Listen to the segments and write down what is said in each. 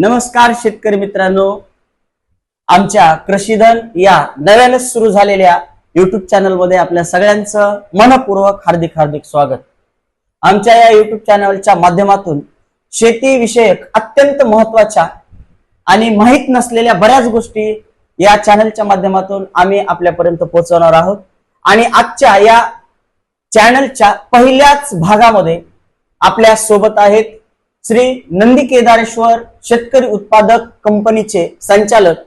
नमस्कार शेतकरी मित्रांनो, आमच्या कृषीधन या नव्यानच सुरू झालेल्या युट्यूब चॅनल मध्ये आपल्या सगळ्यांचं मनपूर्वक हार्दिक स्वागत। आमच्या या युट्यूब चॅनलच्या माध्यमातून शेती विषयक अत्यंत महत्त्वाच्या आणि माहित नसलेल्या बऱ्याच गोष्टी या चॅनलच्या माध्यमातून आम्ही आपल्यापर्यंत पोहोचवणार आहोत। आणि आजच्या या चॅनलच्या पहिल्याच भागामध्ये आपल्या सोबत आहेत श्री नंदी केदारेश्वर शेतकरी उत्पादक कंपनीचे संचालक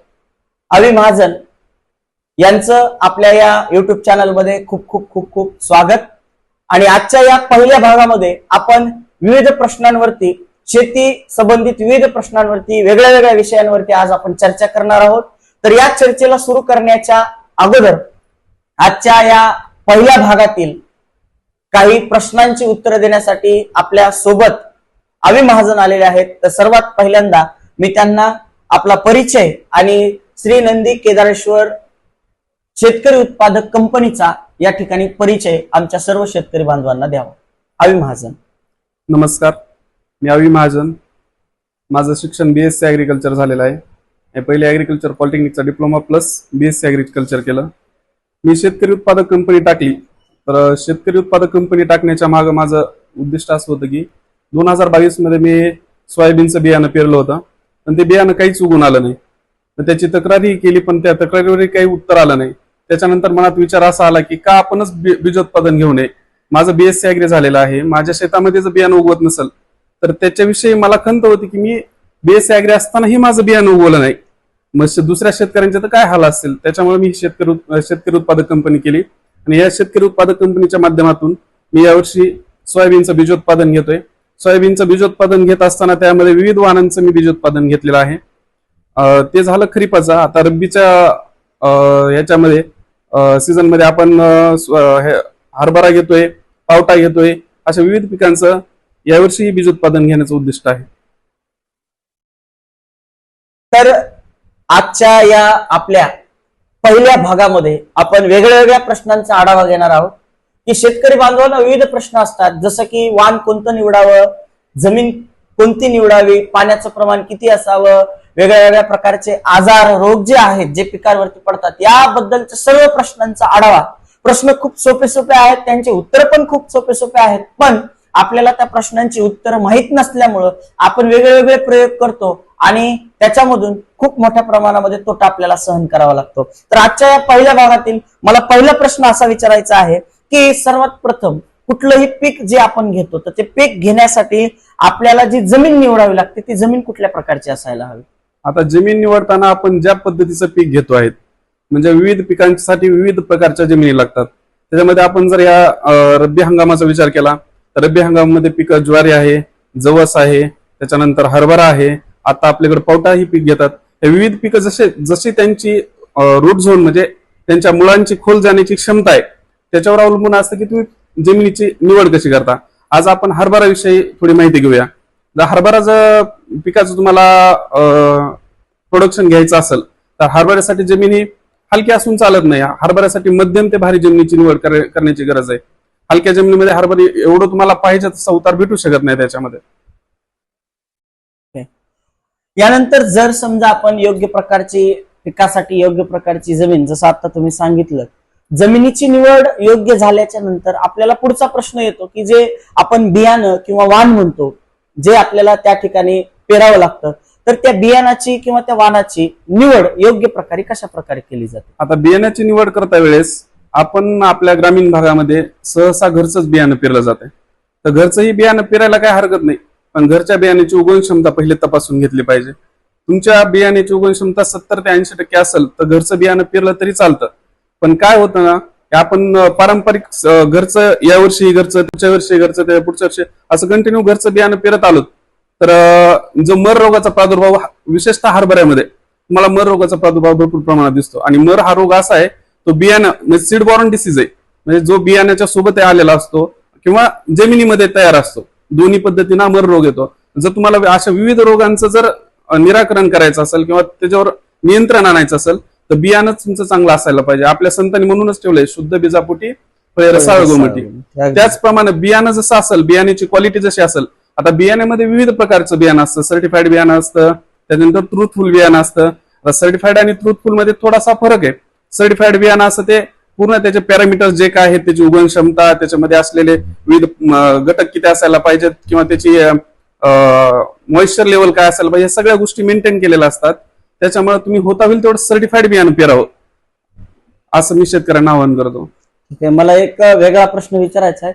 अवी महाजन यांचं आपल्या या युट्यूब चॅनल मध्ये खूप स्वागत। आणि आजच्या या पहिल्या भागामध्ये आपण विविध प्रश्नांवरती, शेती संबंधित विविध प्रश्नांवरती, वेगळ्या विषयांवरती आज आपण चर्चा करणार आहोत। तर या चर्चेला सुरू करण्याच्या अगोदर आजच्या या पहिल्या भागातील काही प्रश्नांची उत्तरे देण्यासाठी आपल्या सोबत अवी महाजन आलेले आहेत। तर सर्वात पहिल्यांदा मी त्यांना आपला परिचय आणि श्री नंदी केदारेश्वर शेतकरी उत्पादक कंपनीचा या ठिकाणी परिचय आमच्या सर्व शेतकरी बांधवांना द्यावा। अवी महाजन। नमस्कार, मी अवी महाजन। माझं शिक्षण BSc ऍग्रिकल्चर झालेलं आहे। पहिले ऍग्रिकल्चर पॉलिटेक्निकचा डिप्लोमा प्लस BSc ऍग्रिकल्चर केलं। मी शेतकरी उत्पादक कंपनी टाकली। तर शेतकरी उत्पादक कंपनी टाकण्याच्या मागे माझं उद्दिष्ट असं होतं की 2022 मध्ये मी सोयाबीनचं बियाणं पेरलं होतं, पण ते बियाणं काहीच उगून आलं नाही। तर त्याची तक्रारही केली, पण त्या तक्रारीवर काही उत्तर आलं नाही। त्याच्यानंतर मनात विचार असा आला की का आपणच बीजोत्पादन घेऊ नये। माझं BSc ऍग्री झालेलं आहे, माझ्या शेतामध्ये जर बियाणं उगवत नसेल तर त्याच्याविषयी मला खंत होती की मी BSc ऍग्री असतानाही माझं बियाणं उगवलं नाही, मग दुसऱ्या शेतकऱ्यांचे तर काय हाल असतील। त्याच्यामुळे मी शेतकरी उत्पादक कंपनी केली आणि या शेतकरी उत्पादक कंपनीच्या माध्यमातून मी यावर्षी सोयाबीनचं बीजोत्पादन घेतोय। सोयाबीनचं बीजोत्पादन घेत असताना त्यामध्ये विविध वाणांचं मी बीजोत्पादन घेतलेलं आहे। ते झालं खरीपाचं। आता रब्बीच्या याच्यामध्ये सीझन मध्ये आपण हरभरा घेतोय, पावटा घेतोय, अशा विविध पिकांचं यावर्षी बीजोत्पादन घेण्याचं उद्दिष्ट आहे। तर आजच्या या आपल्या पहिल्या भागामध्ये आपण वेगळ्या प्रश्नांचा आढावा घेणार आहोत की शेतकरी बांधवांना विविध प्रश्न असतात, जसं की वाण कोणतं निवडावं, जमीन कोणती निवडावी, पाण्याचं प्रमाण किती असावं, वेगळ्या प्रकारचे आजार रोग जे आहेत जे पिकांवरती पडतात, याबद्दलच्या सर्व प्रश्नांचा आढावा। प्रश्न खूप सोपे आहेत, त्यांचे उत्तर पण खूप सोपे आहेत, पण आपल्याला त्या प्रश्नांची उत्तर माहित नसल्यामुळं आपण वेगळे प्रयोग करतो आणि त्याच्यामधून खूप मोठ्या प्रमाणामध्ये तोटा आपल्याला सहन करावा लागतो। तर आजच्या या पहिल्या भागातील मला पहिला प्रश्न असा विचारायचा आहे की सर्वात प्रथम कुठलंही पीक जे आपण घेतो तर ते पीक घेण्यासाठी आपल्याला जी जमीन निवडावी लागते ती जमीन कुठल्या प्रकारची असायला हवी। आता जमीन निवडताना आपण ज्या पद्धतीचं पीक घेतो आहे, म्हणजे विविध पिकांसाठी विविध प्रकारच्या जमिनी लागतात। त्याच्यामध्ये आपण जर या रब्बी हंगामाचा विचार केला तर रब्बी हंगामामध्ये पिकं ज्वारी आहे, जवस आहे, त्याच्यानंतर हरभरा आहे, आता आपल्याकडे पावटा ही पीक घेतात। हे विविध पिकं जशी त्यांची रूट झोन म्हणजे त्यांच्या मुळांची खोल जाण्याची क्षमता आहे त्याच्यावर अवलंबून असतं की तुम्ही जमिनीची निवड कशी करता। आज आपण हरभरा विषयी थोडी माहिती घेऊया। जर हरभरा पिकाचं तुम्हाला प्रोडक्शन घ्यायचं असेल तर हरभऱ्यासाठी जमीन ही हलकी असून चालत नाही। हरभऱ्यासाठी मध्यम ते भारी जमिनीची निवड करण्याची गरज आहे। हलक्या जमिनीमध्ये हरभरा एवढं तुम्हाला पाहिजे तसा उतार भेटू शकत नाही त्याच्यामध्ये। यानंतर जर समजा आपण योग्य प्रकारची पिकासाठी योग्य प्रकारची जमीन, जसं आता तुम्ही सांगितलं, जमिनीची निवड योग्य झाल्याच्या नंतर आपल्याला पुढचा प्रश्न येतो की जे आपण बियाणं किंवा वाण म्हणतो, जे आपल्याला त्या ठिकाणी पेरावं लागतं, तर त्या बियाणाची किंवा त्या वाणाची निवड योग्य प्रकारे कशा प्रकारे केली जाते। आता बियाण्याची निवड करता वेळेस आपण आपल्या ग्रामीण भागामध्ये सहसा घरचंच बियाणं पेरलं जाते। तर घरचंही बियाणं पेरायला काय हरकत नाही, पण घरच्या बियाण्याची उगवण क्षमता पहिले तपासून घेतली पाहिजे। तुमच्या बियाण्याची उगवण क्षमता 70 ते 80% असेल तर घरचं बियाणं पेरलं तरी चालतं। पण काय होतं ना, आपण पारंपरिक घरचं यावर्षी घरचं, पुढच्या वर्षी घरचं, त्या पुढच्या वर्षी असं कंटिन्यू घरचं बियाणं पेरत आलो तर जो मर रोगाचा प्रादुर्भाव विशेषतः हरभऱ्यामध्ये तुम्हाला मर रोगाचा प्रादुर्भाव भरपूर प्रमाणात दिसतो। आणि मर हा रोग असा आहे, तो बियाणं म्हणजे सीड बॉर्न डिसीज आहे, म्हणजे जो बियाण्याच्या सोबत आलेला असतो किंवा जमिनीमध्ये तयार असतो, दोन्ही पद्धतीनं मर रोग येतो। जर तुम्हाला अशा विविध रोगांचं जर निराकरण करायचं असेल किंवा त्याच्यावर नियंत्रण आणायचं असेल तर बियाणंच तुमचं चांगलं असायला पाहिजे। आपल्या संतांनी म्हणूनच ठेवलंय, शुद्ध बीजापोटी फळे रसाळ गोमटी। त्याचप्रमाणे बियाणं जसं असेल, बियाण्याची क्वालिटी जशी असेल, आता बियाण्यामध्ये विविध प्रकारचं बियाणं असतं, सर्टिफाईड बियाणं असतं, त्याच्यानंतर ट्रुथफुल बियाणं असतं. सर्टिफाईड आणि ट्रुथफुल मध्ये थोडासा फरक आहे. सर्टिफाईड बियाणं असं ते पूर्ण त्याचे पॅरामीटर्स जे काय आहेत, त्याची उगवण क्षमता, त्याच्यामध्ये असलेले विविध घटक किती असायला पाहिजेत किंवा त्याची मॉइश्चर लेवल काय असायला पाहिजे, सगळ्या गोष्टी मेंटेन केलेल्या असतात. त्याच्यामुळे तुम्ही होता होईल तेवढं सर्टिफाईड बियाणं पेरावं असं मी शेतकऱ्यांना आवाहन करतो. ठीक आहे, मला एक वेगळा प्रश्न विचारायचा आहे.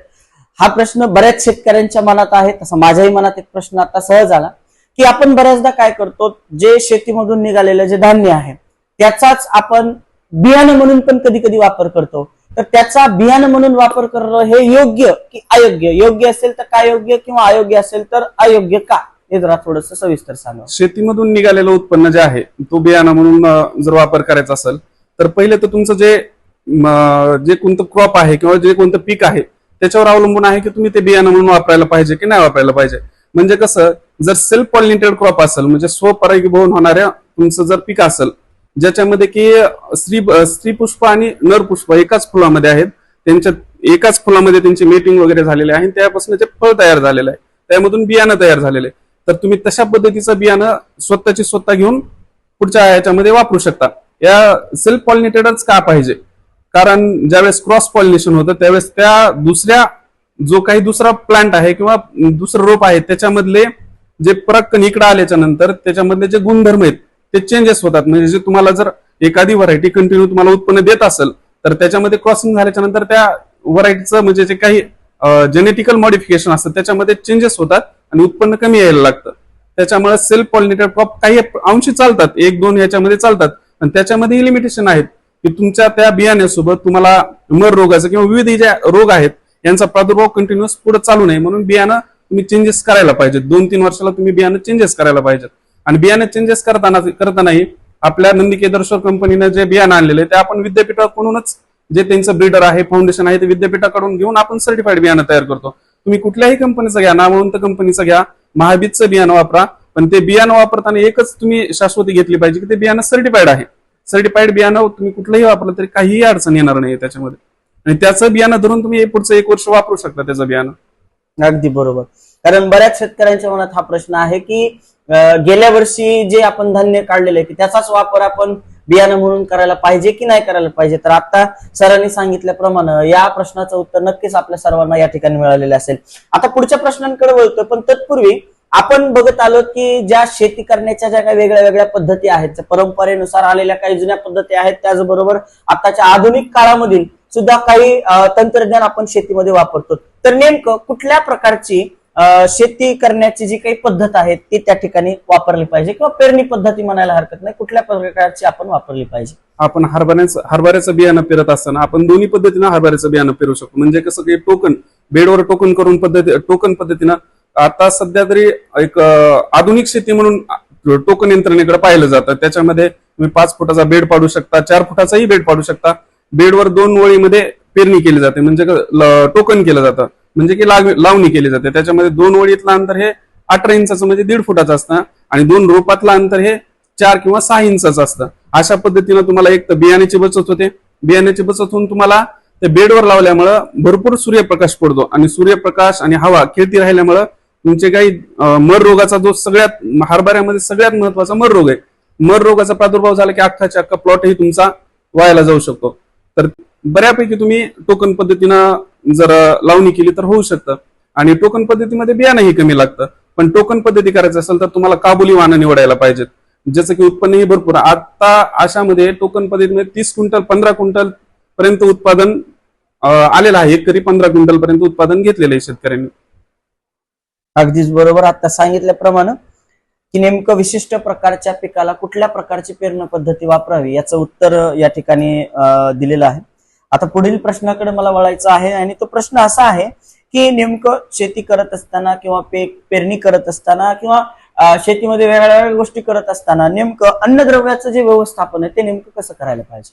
हा प्रश्न बऱ्याच शेतकऱ्यांच्या मनात आहे, तसा माझ्याही मनात एक प्रश्न आता सहज आला की आपण बऱ्याचदा काय करतो, जे शेतीमधून निघालेलं जे धान्य आहे त्याचाच आपण बियाणं म्हणून पण कधी कधी वापर करतो. तर त्याचा बियाणं म्हणून वापर करणं हे योग्य की अयोग्य? योग्य असेल तर काय योग्य, किंवा अयोग्य असेल तर अयोग्य का? हे जरा थोडंसं सविस्तर सांगा. शेतीमधून निघालेलं उत्पन्न जे आहे तो बियाणं म्हणून जर वापर करायचा असेल तर पहिले तर तुमचं जे कोणतं क्रॉप आहे किंवा जे कोणतं पीक आहे त्याच्यावर अवलंबून आहे की तुम्ही ते बियाणं म्हणून वापरायला पाहिजे की नाही वापरायला पाहिजे. म्हणजे कसं, जर सेल्फ पॉलिनेटेड क्रॉप असेल म्हणजे स्वपरागीभवन होणाऱ्या तुमचं जर पीक असेल ज्याच्यामध्ये की स्त्री पुष्प आणि नर पुष्प एकाच फुलामध्ये आहेत, त्यांच्या एकाच फुलामध्ये त्यांची मेटिंग वगैरे झालेली आहे, त्यापासून ते फळ तयार झालेलं आहे, त्यामधून बियाणं तयार झालेलं आहे. तर तुम्ही तशा पद्धतीचं बियाणं स्वतः घेऊन पुढच्या याच्यामध्ये वापरू शकता. या सेल्फ पॉलिनेटेडच का पाहिजे? कारण ज्यावेळेस क्रॉस पॉलिनेशन होतं त्यावेळेस त्या दुसऱ्या जो काही दुसरा प्लांट आहे किंवा दुसरं रोप आहे त्याच्यामधले जे परागकण इकडे आल्याच्या नंतर त्याच्यामधले जे गुणधर्म आहेत ते चेंजेस होतात. म्हणजे जे तुम्हाला जर एखादी व्हरायटी कंटिन्यू तुम्हाला उत्पन्न देत असेल तर त्याच्यामध्ये क्रॉसिंग झाल्याच्या नंतर त्या व्हरायटीचं म्हणजे जे काही जेनेटिकल मॉडिफिकेशन असतं त्याच्यामध्ये चेंजेस होतात आणि उत्पन्न कमी यायला लागतं. त्याच्यामुळे सेल्फ पॉलिनेटेड क्रॉप काही अंशी चालतात, 1-2 याच्यामध्ये चालतात, पण त्याच्यामध्ये लिमिटेशन आहेत की तुमच्या त्या बियाण्यासोबत तुम्हाला मर रोगाचं किंवा विविध जे रोग आहेत यांचा प्रादुर्भाव कंटिन्युअस पुढे चालू नये म्हणून बियाणं तुम्ही चेंजेस करायला पाहिजेत. 2-3 वर्षाला तुम्ही बियाणं चेंजेस करायला पाहिजेत. आणि बियाणं चेंजेस करतानाही आपल्या नंदी केदारेश्वर कंपनीनं जे बियाणं आणलेलं आहे ते आपण विद्यापीठाकडूनच जे त्यांचं ब्रीडर आहे, फाउंडेशन आहे, ते विद्यापीठाकडून घेऊन आपण सर्टिफाईड बियाणं तयार करतो. तुम्ही कुठल्याही कंपनीचं घ्या, नामवंत कंपनीचं घ्या, महाबीजचं बियाणं वापरा, पण ते बियाणं वापरताना एकच तुम्ही शाश्वती घेतली पाहिजे की ते बियाणं सर्टिफाईड आहे. सर्टिफाईड बियाणं तुम्ही कुठलंही वापरलं तरी काहीही अडचण येणार नाही त्याच्यामध्ये, आणि त्याचं बियाणं धरून तुम्ही पुढचं 1 वर्ष वापरू शकता त्याचं बियाणं. अगदी बरोबर. कारण बऱ्याच शेतकऱ्यांच्या मनात हा प्रश्न आहे की गेल्या वर्षी जे आपण धान्य काढलेलं आहे की त्याचाच वापर आपण बियाणं म्हणून करायला पाहिजे की नाही करायला पाहिजे. तर आता सरांनी सांगितल्याप्रमाणे या प्रश्नाचं उत्तर नक्कीच आपल्या सर्वांना या ठिकाणी मिळालेलं असेल. आता पुढच्या प्रश्नांकडे वळतोय, पण तत्पूर्वी आपण बघत आलो की ज्या शेती करण्याच्या ज्या काही वेगळ्या वेगळ्या पद्धती आहेत, परंपरेनुसार आलेल्या काही जुन्या पद्धती आहेत, त्याचबरोबर आताच्या आधुनिक काळामधील सुद्धा काही तंत्रज्ञान आपण शेतीमध्ये वापरतो. तर नेमकं कुठल्या प्रकारची शेती करण्याची जी काही पद्धत आहे ती त्या ठिकाणी वापरली पाहिजे, किंवा पेरणी पद्धती म्हणायला हरकत नाही, कुठल्या प्रकारची आपण वापरली पाहिजे? आपण हरभऱ्याचं बियाणं पेरत असताना आपण दोन्ही पद्धतीनं हरभऱ्याचं बियाणं पेरू शकतो. म्हणजे कसं की बेडवर टोकन करून टोकन पद्धतीनं आता सध्या तरी एक आधुनिक शेती म्हणून टोकन यंत्रणेकडे पाहिलं जातं. त्याच्यामध्ये तुम्ही 5 फुटाचा बेड पाडू शकता, 4 फुटाचाही बेड पाडू शकता. बेडवर 2 ओळीमध्ये पेरणी केली जाते, म्हणजे टोकन केलं जातं, म्हणजे की लावणी केली जाते. त्याच्यामध्ये 2 ओळीतलं अंतर हे 18 इंचाचं म्हणजे 1.5 फुटाचं असतं, आणि 2 रोपातलं अंतर हे 4 किंवा 6 इंचाचं असतं. अशा पद्धतीनं तुम्हाला एक तर बियाण्याची बचत होते. बियाण्याची बचत होऊन तुम्हाला ते बेडवर लावल्यामुळं भरपूर सूर्यप्रकाश पडतो, आणि सूर्यप्रकाश आणि हवा खेळती राहिल्यामुळं तुमचे काही मर रोगाचा जो सगळ्यात हरभऱ्यामध्ये सगळ्यात महत्वाचा मर रोग आहे, मर रोगाचा प्रादुर्भाव झाला की अख्खाच्या अख्खा प्लॉटही तुमचा वायाला जाऊ शकतो. तर बऱ्यापैकी तुम्ही टोकन पद्धतीनं जर लावणी केली तर होऊ शकतं. आणि टोकन पद्धतीमध्ये बियाणंही कमी लागतं. पण टोकन पद्धती करायचं असेल तर तुम्हाला काबुली वाहनं निवडायला पाहिजेत, ज्याचं की उत्पन्नही भरपूर. आता अशामध्ये टोकन पद्धतीमध्ये 30 क्विंटल 15 क्विंटल पर्यंत उत्पादन आलेलं आहे. एकरी 15 क्विंटल पर्यंत उत्पादन घेतलेलं आहे शेतकऱ्यांनी. अगदीच बरोबर. आता सांगितल्याप्रमाणे की नेमकं विशिष्ट प्रकारच्या पिकाला कुठल्या प्रकारची पेरणी पद्धती वापरावी याचं उत्तर या ठिकाणी दिलेलं आहे. आता पुढील प्रश्नाकडे मला वळायचं आहे, आणि तो प्रश्न असा आहे की नेमकं शेती करत असताना किंवा पेरणी करत असताना किंवा शेतीमध्ये वेगवेगळ्या गोष्टी करत असताना नेमकं अन्नद्रव्याचं जे व्यवस्थापन आहे ते नेमकं कसं करायला पाहिजे?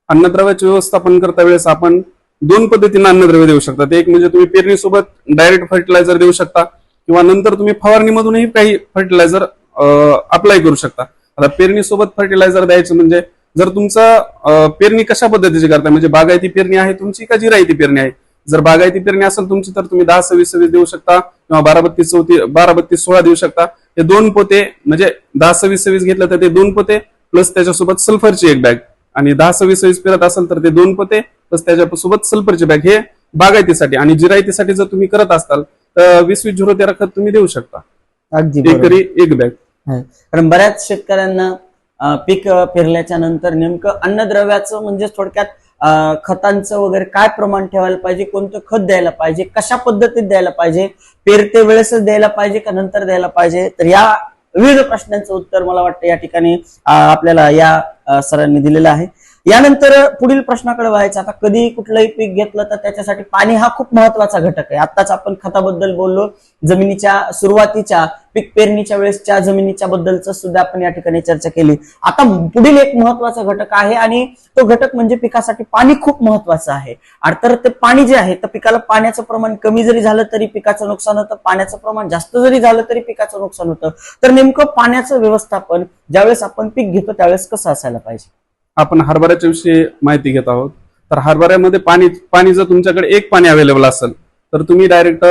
अन्नद्रव्याचे व्यवस्थापन करता वेळेस आपण 2 पद्धतीने अन्नद्रव्य देऊ शकता. एक म्हणजे तुम्ही पेरणीसोबत डायरेक्ट फर्टिलायझर देऊ शकता, किंवा नंतर तुम्ही फवारणीमधूनही काही फर्टिलायझर अप्लाय करू शकता. आता पेरणीसोबत फर्टिलायझर द्यायचं म्हणजे जर तुमचं पेरणी कशा पद्धतीची करताय, म्हणजे बागायती पेरणी आहे तुमची का जिरायती पेरणी आहे. जर बागायती पेरणी असेल तुमची तर तुम्ही 10-26-26 देऊ शकता, किंवा 12-32-16 देऊ शकता. हे 2 पोते म्हणजे 10-26 घेतलं तर ते 2 पोते प्लस त्याच्यासोबत सल्फरची एक बॅग, आणि 10-26 पेरत असेल तर ते 2 पोते प्लस त्याच्यासोबत सल्फरची बॅग, हे बागायतीसाठी. आणि जिरायतीसाठी जर तुम्ही करत असाल तर 20-20 013 खत तुम्ही देऊ शकता, अगदी बरोबर. एकरी एक बॅग. कारण बऱ्याच शेतकऱ्यांना पीक पेरल्याच्या नंतर नेमकं अन्नद्रव्याचं म्हणजे थोडक्यात खतांचं वगैरे काय प्रमाण ठेवायला पाहिजे, कोणतं खत द्यायला पाहिजे, कशा पद्धतीत द्यायला पाहिजे, पेरते वेळेसच द्यायला पाहिजे का नंतर द्यायला पाहिजे, तर या विविध प्रश्नांचं उत्तर मला वाटतं या ठिकाणी आपल्याला या सरांनी दिलेलं आहे. यानंतर पुढील प्रश्नाकडे वळायचं. आता कधी कुठलंही पीक घेतलं तर त्याच्यासाठी पाणी हा खूप महत्वाचा घटक आहे. आताच आपण खताबद्दल बोललो, जमिनीच्या सुरुवातीच्या पीक पेरणीच्या वेळेसच्या जमिनीच्या बद्दलच सुद्धा आपण या ठिकाणी चर्चा केली. आता पुढील एक महत्वाचा घटक आहे आणि तो घटक म्हणजे पिकासाठी पाणी खूप महत्वाचं आहे. तर ते पाणी जे आहे तर पिकाला पाण्याचं प्रमाण कमी जरी झालं तरी पिकाचं नुकसान होतं, पाण्याचं प्रमाण जास्त जरी झालं तरी पिकाचं नुकसान होतं. तर नेमकं पाण्याचं व्यवस्थापन ज्यावेळेस आपण पीक घेतो त्यावेळेस कसं असायला पाहिजे? आपण हरभऱ्याच्या विषयी माहिती घेत आहोत. तर हरभऱ्यामध्ये पाणी जर तुमच्याकडे एक पाणी अवेलेबल असेल तर तुम्ही डायरेक्ट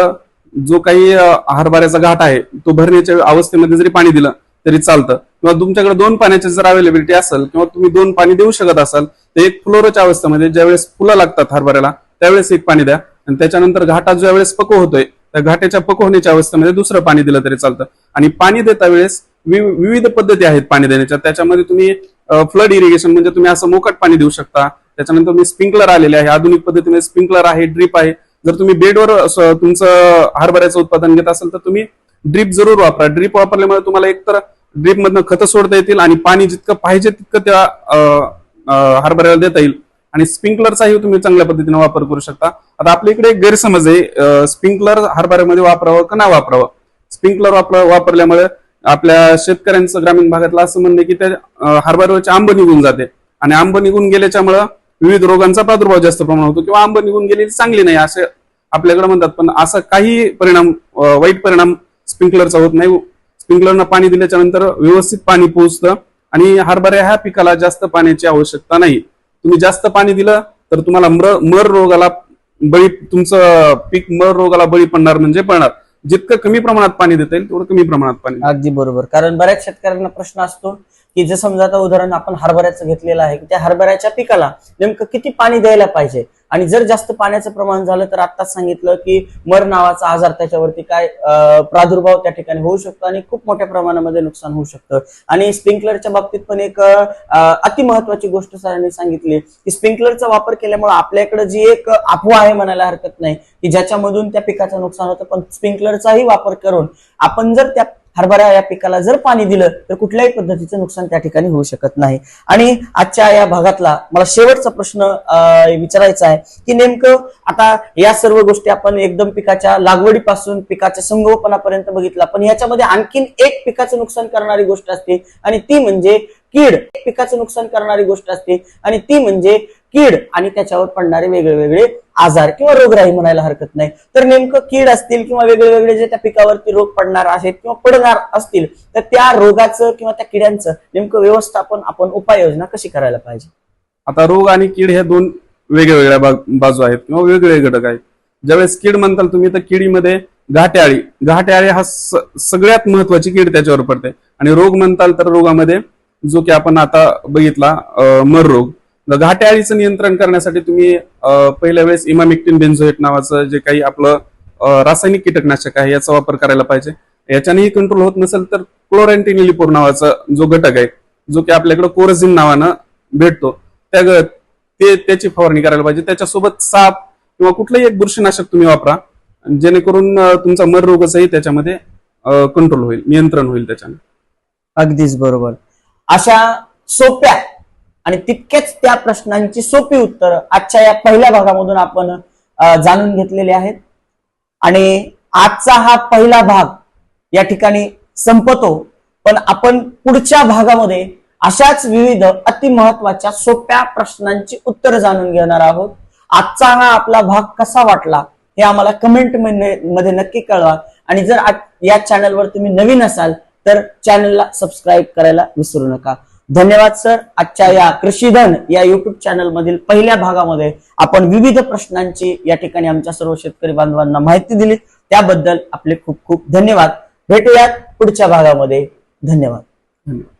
जो काही हरभऱ्याचा घाट आहे तो भरण्याच्या अवस्थेमध्ये जरी पाणी दिलं तरी चालतं, किंवा तुमच्याकडे 2 पाण्याची जर अवेलेबिलिटी असेल किंवा तुम्ही 2 पाणी देऊ शकत असाल तर एक फ्लोरोच्या अवस्थेमध्ये ज्यावेळेस फुलं लागतात हरभऱ्याला त्यावेळेस एक पाणी द्या, आणि त्याच्यानंतर घाटात ज्यावेळेस पक्व होतोय त्या घाटाच्या पक्व होण्याच्या अवस्थेमध्ये दुसरं पाणी दिलं तरी चालतं. आणि पाणी देता वेळेस विविध पद्धती आहेत पाणी देण्याच्या. त्याच्यामध्ये तुम्ही फ्लड इरिगेशन म्हणजे तुम्ही असं मोकट पाणी देऊ शकता. त्याच्यानंतर तुम्ही स्प्रिंकलर आलेले आहे, आधुनिक पद्धतीने स्प्रिंकलर आहे, ड्रीप आहे. जर तुम्ही बेडवर तुमचं हरभऱ्याचं उत्पादन घेत असाल तर तुम्ही ड्रीप जरूर वापरा. ड्रीप वापरल्यामुळे तुम्हाला एकतर ड्रीप मधनं खतं सोडता येतील आणि पाणी जितकं पाहिजे तितकं त्या हरभऱ्याला देता येईल. आणि स्प्रिंकलरचाही तुम्ही चांगल्या पद्धतीने वापर करू शकता. आता आपल्या इकडे एक गैरसमज आहे, स्प्रिंकलर हरभऱ्यामध्ये वापरावं का नाही वापरावं. स्प्रिंकलर वापरल्यामुळे आपल्या शेतकऱ्यांचं ग्रामीण भागातलं असं म्हणणं की त्या हरभऱ्यावरची आंब निघून जाते, आणि आंब निघून गेल्याच्यामुळं विविध रोगांचा प्रादुर्भाव जास्त प्रमाणात होतो, किंवा आंब निघून गेलेली चांगली नाही असे आपल्याकडे म्हणतात. पण असं काही परिणाम वाईट परिणाम स्प्रिंकलरचा होत नाही. स्प्रिंकलरनं पाणी दिल्याच्या नंतर व्यवस्थित पाणी पोहोचतं आणि हरभऱ्या ह्या पिकाला जास्त पाण्याची आवश्यकता नाही. तुम्ही जास्त पाणी दिलं तर तुम्हाला मर रोगाला बळी, तुमचं पीक मर रोगाला बळी पडणार म्हणजे पडणार. जितकं कमी प्रमाणात पाणी देता येईल तेवढं कमी प्रमाणात पाणी. अगदी बरोबर. कारण बऱ्याच शेतकऱ्यांना प्रश्न असतो की जर समजा आता उदाहरण आपण हरभऱ्याचं घेतलेलं आहे की त्या हरभऱ्याच्या पिकाला नेमकं किती पाणी द्यायला पाहिजे, आणि जर जास्त पाण्याचं प्रमाण झालं तर आत्ताच सांगितलं की मर नावाचा आजार त्याच्यावरती काय प्रादुर्भाव त्या ठिकाणी होऊ शकतो आणि खूप मोठ्या प्रमाणामध्ये नुकसान होऊ शकतं. आणि स्प्रिंकलरच्या बाबतीत पण एक अति महत्वाची गोष्ट सरांनी सांगितली की स्प्रिंकलरचा वापर केल्यामुळे आपल्याकडे जी एक अफवा आहे म्हणायला हरकत नाही की ज्याच्यामधून त्या पिकाचं नुकसान होतं, पण स्प्रिंकलरचाही वापर करून आपण जर त्या हरभरा या पिकाला जर पाणी दिलं तर कुठल्याही पद्धतीचं नुकसान त्या ठिकाणी होऊ शकत नाही. आणि आजच्या या भागातला मला शेवटचा प्रश्न विचारायचा आहे की नेमकं आता या सर्व गोष्टी आपण एकदम पिकाच्या लागवडीपासून पिकाच्या संगोपनापर्यंत बघितला, पण याच्यामध्ये आणखीन एक पिकाचं नुकसान करणारी गोष्ट असते आणि ती म्हणजे कीड. पिकाचं नुकसान करणारी गोष्ट असते आणि ती म्हणजे कीड आणि त्याच्यावर पडणारे वेगळे आजार किंवा रोगराई म्हणायला हरकत नाही. तर नेमकं कीड असतील किंवा वेगळे जे त्या पिकावरती रोग पडणार आहेत किंवा पडणार असतील तर त्या रोगाचं किंवा त्या किड्यांचं नेमकं व्यवस्थापन आपण उपाययोजना कशी करायला पाहिजे? आता रोग आणि कीड हे 2 वेगवेगळ्या बाजू आहेत किंवा वेगवेगळे घटक आहेत. ज्यावेळेस कीड म्हणताल तुम्ही तर किडीमध्ये घाट्याळी हा सगळ्यात महत्वाची कीड त्याच्यावर पडते. आणि रोग म्हणताल तर रोगामध्ये जो की आपण आता बघितला मर रोग. घाट्याळीचं नियंत्रण करण्यासाठी तुम्ही पहिल्या वेळेस इमामेक्टिन बेन्झोएट नावाचं जे काही आपलं रासायनिक कीटकनाशक आहे याचा वापर करायला पाहिजे. याच्यानेही कंट्रोल होत नसेल तर क्लोरॅन्टिनिलिपोर नावाचा जो घटक आहे जो की आपल्याकडे कोरझिन नावानं भेटतो त्याची फवारणी करायला पाहिजे. त्याच्यासोबत साप किंवा कुठलंही एक बुरशीनाशक तुम्ही वापरा जेणेकरून तुमचा मर रोगचाही त्याच्यामध्ये कंट्रोल होईल, नियंत्रण होईल त्याच्याने. अगदीच बरोबर. अशा सोप्या आणि तितकेच त्या प्रश्नांची सोपी उत्तर आजच्या या पहिल्या भागामधून आपण जाणून घेतलेले आहेत. आणि आजचा हा पहिला भाग या ठिकाणी संपतो, पण आपण पुढच्या भागामध्ये अशाच विविध अति महत्वाच्या सोप्या प्रश्नांची उत्तर जाणून घेणार आहोत. आजचा हा आपला भाग कसा वाटला हे आम्हाला कमेंट मध्ये नक्की कळवा. आणि जर या चॅनलवर तुम्ही नवीन असाल तर चॅनलला सबस्क्राईब करायला विसरू नका. धन्यवाद सर. आजच्या या कृषीधन या युट्यूब चॅनल मधील पहिल्या भागामध्ये आपण विविध प्रश्नांची या ठिकाणी आमच्या सर्व शेतकरी बांधवांना माहिती दिली, त्याबद्दल आपले खूप खूप धन्यवाद. भेटूयात पुढच्या भागामध्ये. धन्यवाद. धन्यवाद.